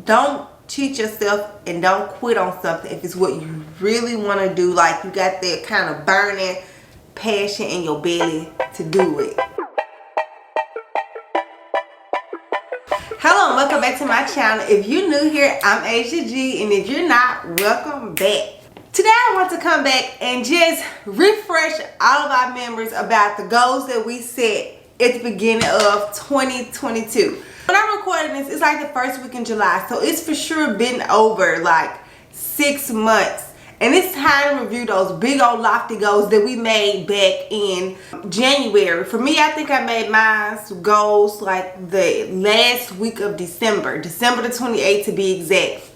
don't cheat yourself and don't quit on something if it's what you really want to do. Like you got that kind of burning passion in your belly to do it. Hello and welcome back to my channel. If you're new here, I'm Asia G, and if you're not, welcome back. Today I want to come back and just refresh all of our members about the goals that we set at the beginning of 2022. When I'm recording this, it's like the first week in July, so it's for sure been over like 6 months. And it's time to review those big old lofty goals that we made back in January. For me, I think I made my goals like the last week of December the 28th to be exact.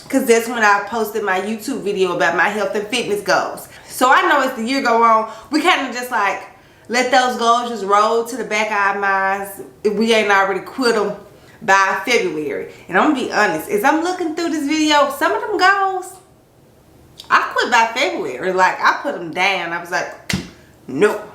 Because that's when I posted my YouTube video about my health and fitness goals. So I know as the year go on, we kind of just like let those goals just roll to the back of our minds if we ain't already quit them by February. And I'm gonna be honest, as I'm looking through this video, some of them goals, I quit by February. Like I put them down. I was like, no.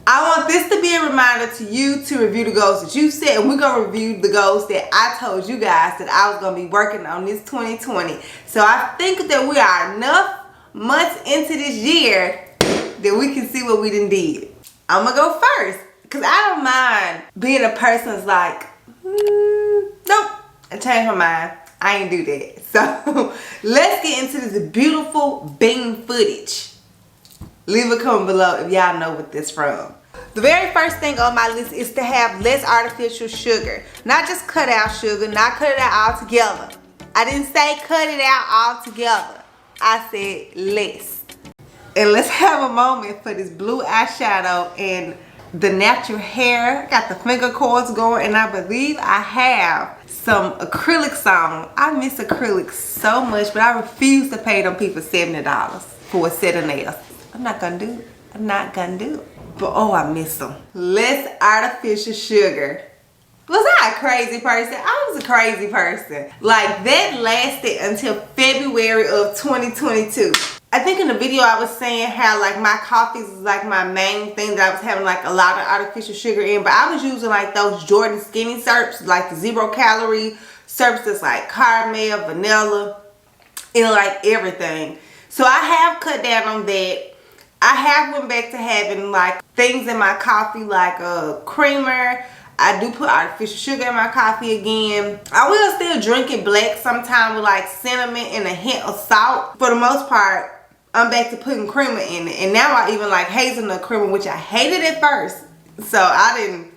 I want this to be a reminder to you to review the goals that you set, and we're going to review the goals that I told you guys that I was going to be working on this 2020. So I think that we are enough months into this year that we can see what we done did. I'm going to go first because I don't mind being a person that's like, nope, I changed my mind. I ain't do that. So let's get into this beautiful bean footage. Leave a comment below if y'all know what this from. The very first thing on my list is to have less artificial sugar. Not just cut out sugar, not cut it out altogether. I didn't say cut it out altogether. I said less. And let's have a moment for this blue eyeshadow and the natural hair. Got the finger cords going, and I believe I have some acrylics on. I miss acrylics so much, but I refuse to pay them people $70 for a set of nails. I'm not gonna do it. I'm not gonna do it. But oh, I miss them. Less artificial sugar. Was I a crazy person? I was a crazy person. Like that lasted until February of 2022. I think in the video I was saying how like my coffees is like my main thing that I was having like a lot of artificial sugar in. But I was using like those Jordan skinny syrups, like the 0-calorie syrups that's like caramel, vanilla, and like everything. So I have cut down on that. I have went back to having like things in my coffee like a creamer. I do put artificial sugar in my coffee again. I will still drink it black sometime with like cinnamon and a hint of salt. For the most part, I'm back to putting creamer in it. And now I even like hazelnut creamer, which I hated at first. So I didn't,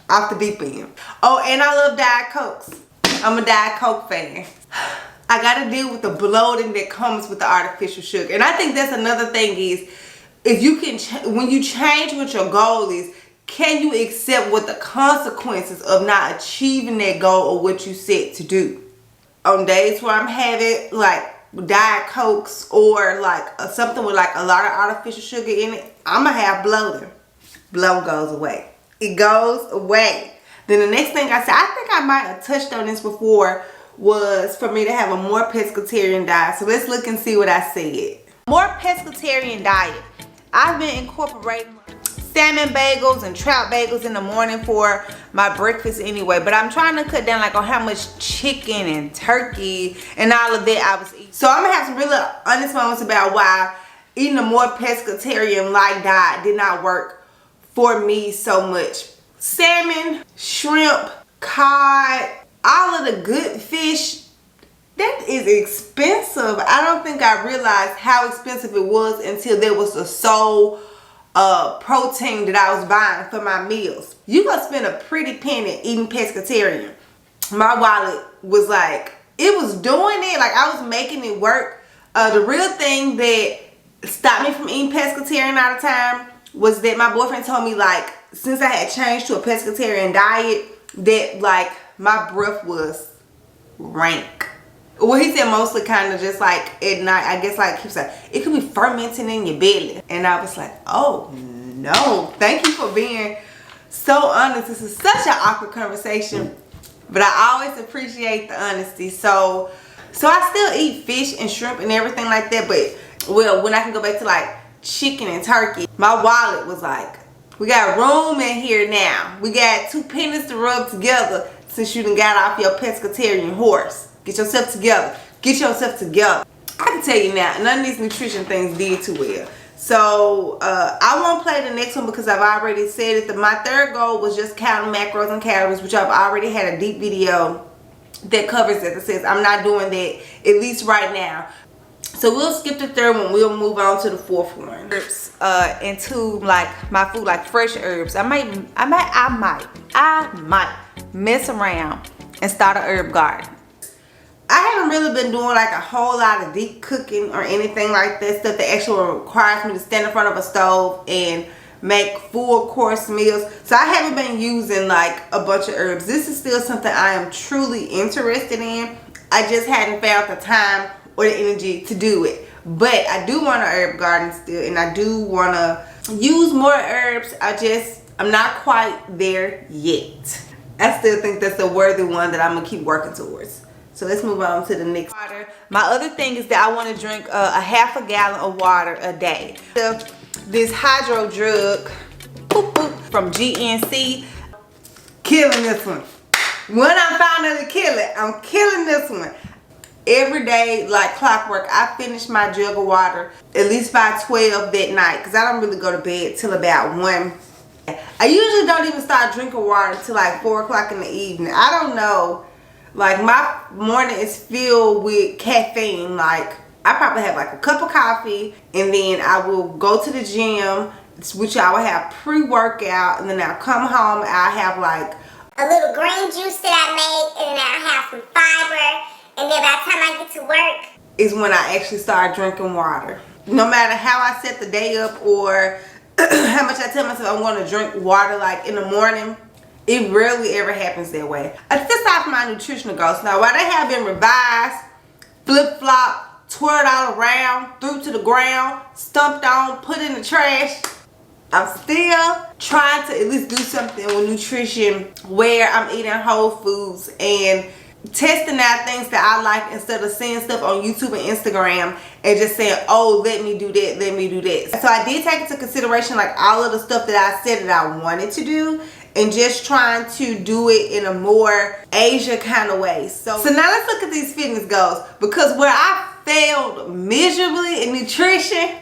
off the deep end. Oh, and I love Diet Cokes. I'm a Diet Coke fan. I gotta deal with the bloating that comes with the artificial sugar. And I think that's another thing is, if you can, when you change what your goal is, can you accept what the consequences of not achieving that goal or what you set to do? On days where I'm having like Diet Cokes or like something with like a lot of artificial sugar in it, I'm gonna have bloating. Bloat goes away. It goes away. Then the next thing I said, I think I might have touched on this before, was for me to have a more pescatarian diet. So let's look and see what I said. More pescatarian diet. I've been incorporating salmon bagels and trout bagels in the morning for my breakfast anyway. But I'm trying to cut down like on how much chicken and turkey and all of that I was eating. So I'm gonna have some really honest moments about why eating a more pescatarian-like diet did not work for me so much. Salmon, shrimp, cod, all of the good fish, that is expensive. I don't think I realized how expensive it was until there was a sole protein that I was buying for my meals. You gonna spend a pretty penny eating pescatarian. My wallet was like, it was doing it, like I was making it work. The real thing that stopped me from eating pescatarian all the time was that my boyfriend told me like, since I had changed to a pescatarian diet, that like my breath was rank. Well, he said mostly kind of just like at night. I guess like he was like, it could be fermenting in your belly. And I was like, oh no, thank you for being so honest. This is such an awkward conversation, but I always appreciate the honesty. So I still eat fish and shrimp and everything like that. But well, when I can go back to like chicken and turkey, my wallet was like, we got room in here now. We got 2 pennies to rub together since you done got off your pescatarian horse. Get yourself together. Get yourself together. I can tell you now, none of these nutrition things did too well. So I won't play the next one because I've already said it. My third goal was just counting macros and calories, which I've already had a deep video that covers it. That says I'm not doing that, at least right now. So we'll skip the third one. We'll move on to the fourth one. Herbs into like my food, like fresh herbs. I might mess around and start a herb garden. I haven't really been doing like a whole lot of deep cooking or anything like that, stuff that actually requires me to stand in front of a stove and make full course meals. So I haven't been using like a bunch of herbs. This is still something I am truly interested in. I just hadn't found the time or the energy to do it. But I do want a herb garden still, and I do want to use more herbs. I'm not quite there yet. I still think that's a worthy one that I'm gonna keep working towards. So let's move on to the next. Water. My other thing is that I want to drink a half a gallon of water a day. So this hydro drug from GNC, killing this one. When I'm finally killing, I'm killing this one. Every day, like clockwork, I finish my jug of water at least by 12 that night, because I don't really go to bed till about 1. I usually don't even start drinking water till like 4 o'clock in the evening. I don't know. Like my morning is filled with caffeine. Like I probably have like a cup of coffee, and then I will go to the gym, which I will have pre-workout, and then I'll come home and I'll have like a little green juice that I made, and then I'll have some fiber, and then by the time I get to work is when I actually start drinking water. No matter how I set the day up or how much I tell myself I'm going to drink water like in the morning, it rarely ever happens that way. Aside from my nutritional goals. Now, while they have been revised, flip-flop, twirled all around, threw to the ground, stumped on, put in the trash, I'm still trying to at least do something with nutrition where I'm eating whole foods and testing out things that I like instead of seeing stuff on YouTube and Instagram and just saying, oh, let me do that, let me do that. So I did take into consideration like all of the stuff that I said that I wanted to do, and just trying to do it in a more Asia kind of way. So now let's look at these fitness goals, because where I failed miserably in nutrition,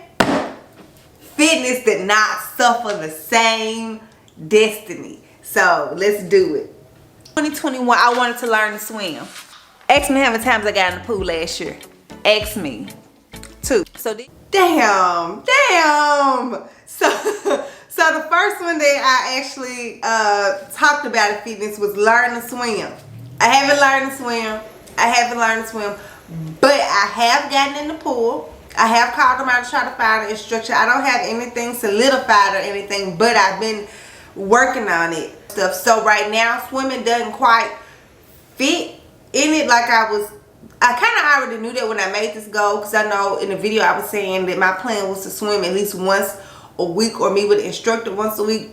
fitness did not suffer the same destiny. So let's do it. 2021, I wanted to learn to swim. Ask me how many times I got in the pool last year. Ask me. 2. So damn. So the first one that I actually talked about in fitness was learn to swim. I haven't learned to swim, but I have gotten in the pool. I have called them out to try to find an instructor. I don't have anything solidified or anything, but I've been working on it. So right now, swimming doesn't quite fit in it like I kind of already knew that when I made this goal, because I know in the video I was saying that my plan was to swim at least once a week, or meet with an instructor once a week.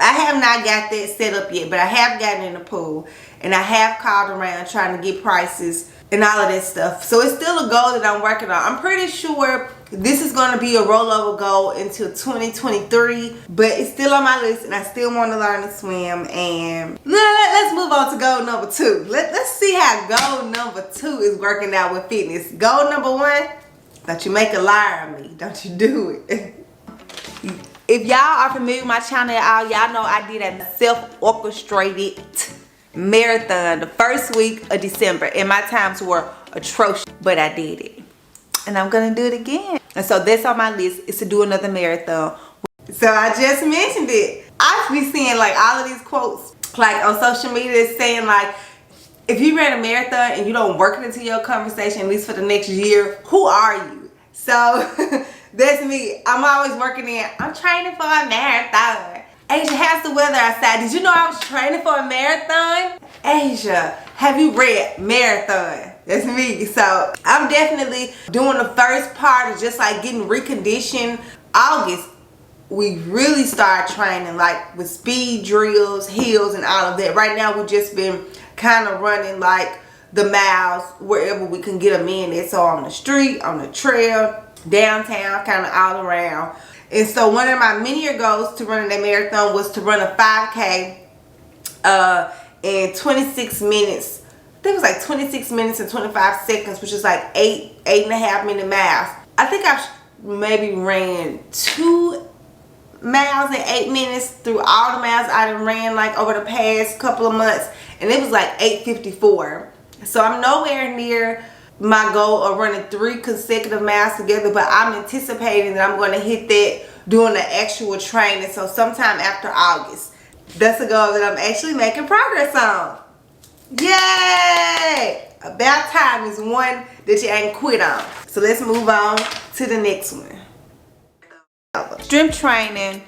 I have not got that set up yet, but I have gotten in the pool, and I have called around trying to get prices and all of that stuff. So it's still a goal that I'm working on. I'm pretty sure this is going to be a rollover goal until 2023, but it's still on my list, and I still want to learn to swim. And let's move on to goal number 2. Let's see how goal number 2 is working out with fitness. Goal number 1, don't you make a liar of me. Don't you do it. If y'all are familiar with my channel at all, y'all know I did a self-orchestrated marathon the first week of December, and my times were atrocious, but I did it, and I'm gonna do it again. And so that's on my list, is to do another marathon. So I just mentioned it. I be seeing like all of these quotes like on social media saying like, if you ran a marathon and you don't work it into your conversation at least for the next year, who are you? So that's me. I'm always working in, I'm training for a marathon. Asia, how's the weather outside? Did you know I was training for a marathon? Asia, have you read marathon? That's me. So I'm definitely doing the first part of just like getting reconditioned. August, we really start training like with speed drills, hills, and all of that. Right now we've just been kind of running like the miles wherever we can get them in. It's all on the street, on the trail, downtown, kind of all around. And so one of my many year goals to running that marathon was to run a 5K in 26 minutes. I think it was like 26 minutes and 25 seconds, which is like 8.5 minute miles. I think I've maybe ran 2 miles in 8 minutes through all the miles I done ran like over the past couple of months, and it was like 8:54. So I'm nowhere near my goal of running 3 consecutive miles together, but I'm anticipating that I'm going to hit that doing the actual training. So sometime after August. That's a goal that I'm actually making progress on. Yay! About time is one that you ain't quit on. So let's move on to the next one. Strength training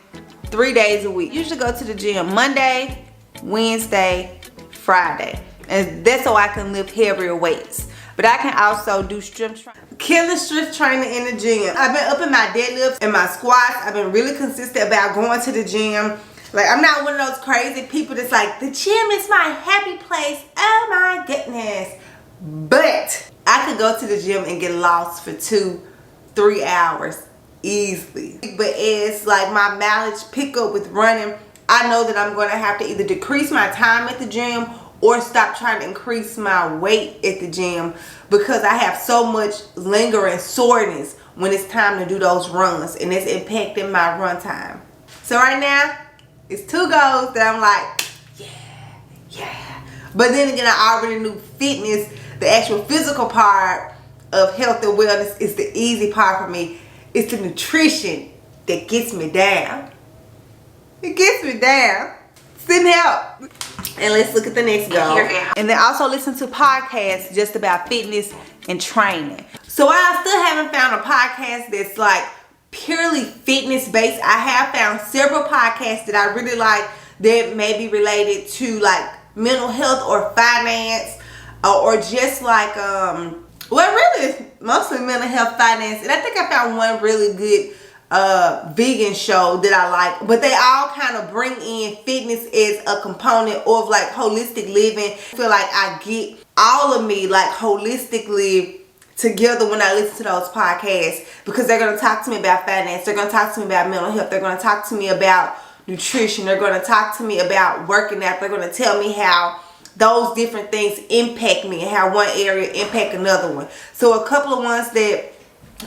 3 days a week. Usually go to the gym Monday, Wednesday, Friday. And that's so I can lift heavier weights. But I can also do strength training. Killing strength training in the gym. I've been upping my deadlifts and my squats. I've been really consistent about going to the gym. Like, I'm not one of those crazy people that's like, the gym is my happy place. Oh my goodness. But I could go to the gym and get lost for 2-3 hours easily. But as like my mileage pick up with running, I know that I'm going to have to either decrease my time at the gym or stop trying to increase my weight at the gym, because I have so much lingering soreness when it's time to do those runs, and it's impacting my run time. So right now, it's 2 goals that I'm like, yeah. But then again, I already knew fitness, the actual physical part of health and wellness, is the easy part for me. It's the nutrition that gets me down. It gets me down. Send help. And let's look at the next goal. And then also listen to podcasts just about fitness and training. So I still haven't found a podcast that's like purely fitness based. I have found several podcasts that I really like that may be related to like mental health or finance, or just like well, really mostly mental health, finance. And I think I found one really good vegan show that I like, but they all kind of bring in fitness as a component of like holistic living. I feel like I get all of me like holistically together when I listen to those podcasts, because they're going to talk to me about finance, they're going to talk to me about mental health, they're going to talk to me about nutrition, they're going to talk to me about working out, they're going to tell me how those different things impact me and how one area impact another one. So a couple of ones that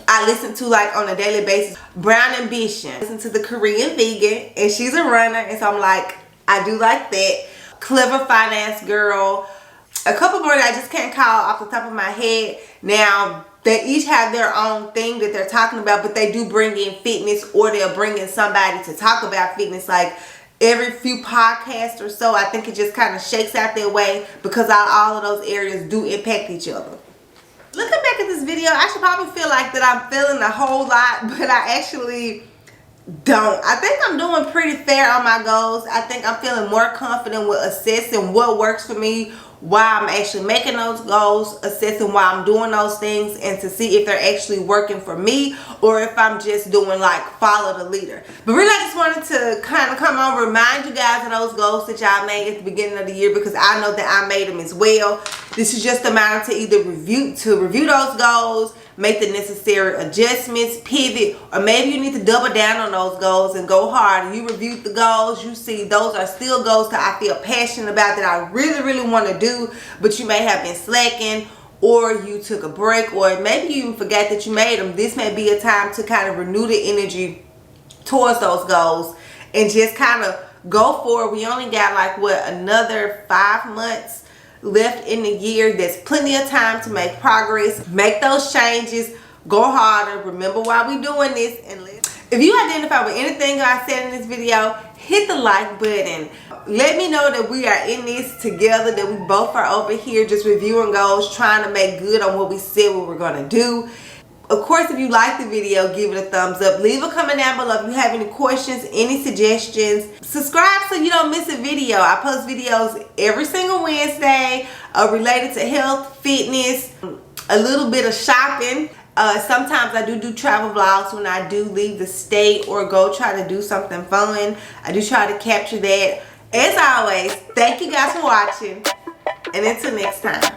I listen to like on a daily basis: Brown Ambition. I listen to the Korean vegan, and she's a runner, and so I'm like, I do like that. Clever Finance Girl. A couple more that I just can't call off the top of my head. Now, they each have their own thing that they're talking about, but they do bring in fitness, or they'll bring in somebody to talk about fitness. Like every few podcasts or so, I think it just kind of shakes out their way, because all of those areas do impact each other. Looking back at this video, I should probably feel like that I'm feeling a whole lot, but I actually don't. I think I'm doing pretty fair on my goals. I think I'm feeling more confident with assessing what works for me, why I'm actually making those goals, assessing why I'm doing those things, and to see if they're actually working for me, or if I'm just doing like follow the leader. But really, I just wanted to kind of come on, remind you guys of those goals that y'all made at the beginning of the year, because I know that I made them as well. This is just a matter to either review those goals, make the necessary adjustments, pivot, or maybe you need to double down on those goals and go hard. You reviewed the goals, you see those are still goals that I feel passionate about, that I really, really want to do, but you may have been slacking, or you took a break, or maybe you even forgot that you made them. This may be a time to kind of renew the energy towards those goals and just kind of go for it. We only got like, what, another 5 months left in the year. There's plenty of time to make progress, make those changes, go harder. Remember why we doing this. And if you identify with anything I said in this video, hit the like button. Let me know that we are in this together, that we both are over here just reviewing goals, trying to make good on what we said we were going to do. Of course, if you like the video, give it a thumbs up. Leave a comment down below if you have any questions, any suggestions. Subscribe so you don't miss a video. I post videos every single Wednesday related to health, fitness, a little bit of shopping. Sometimes I do travel vlogs when I do leave the state or go try to do something fun. I do try to capture that. As always, thank you guys for watching, and until next time.